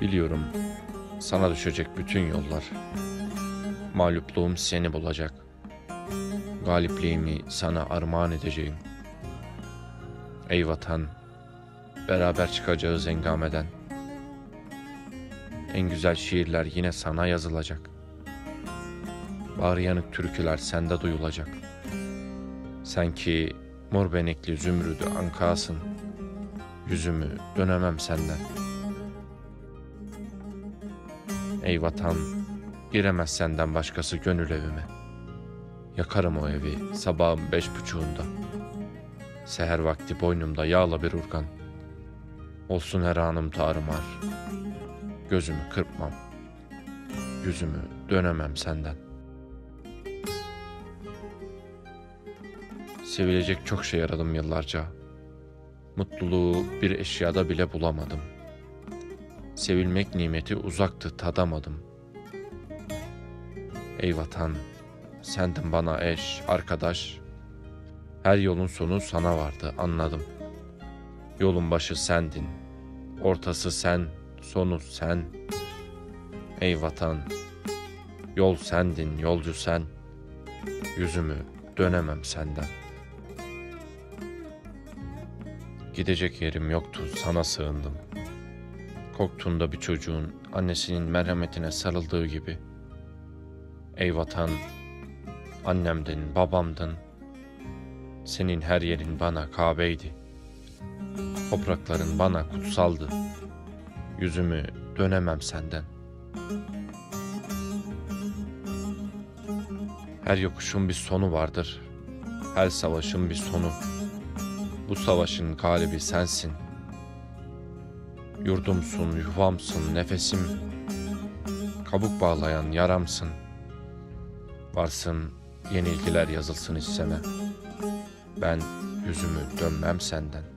Biliyorum sana düşecek bütün yollar. Mağlupluğum seni bulacak. Galipliğimi sana armağan edeceğim. Ey vatan, beraber çıkacağız engameden. En güzel şiirler yine sana yazılacak. Bağrı yanık türküler sende duyulacak. Sen ki mor benekli zümrüdü ankasın. Yüzümü dönemem senden. Ey vatan, giremez senden başkası gönül evime. Yakarım o evi sabahın 5.30'unda. Seher vakti boynumda yağla bir urgan. Olsun her anım tarumar. Gözümü kırpmam. Yüzümü dönemem senden. Sevilecek çok şey aradım yıllarca. Mutluluğu bir eşyada bile bulamadım. Sevilmek nimeti uzaktı, tadamadım. Ey vatan, sendin bana eş, arkadaş. Her yolun sonu sana vardı, anladım. Yolun başı sendin, ortası sen, sonu sen. Ey vatan, yol sendin, yolcu sen. Yüzümü dönemem senden. Gidecek yerim yoktu, sana sığındım. Korktuğunda bir çocuğun annesinin merhametine sarıldığı gibi. Ey vatan, annemdin, babamdın. Senin her yerin bana Kabe'ydi. Toprakların bana kutsaldı. Yüzümü dönemem senden. Her yokuşun bir sonu vardır. Her savaşın bir sonu. Bu savaşın galibi sensin. Yurdumsun, yuvamsın, nefesim. Kabuk bağlayan yaramsın. Varsın yenilgiler yazılsın hisseme. Ben yüzümü dönmem senden.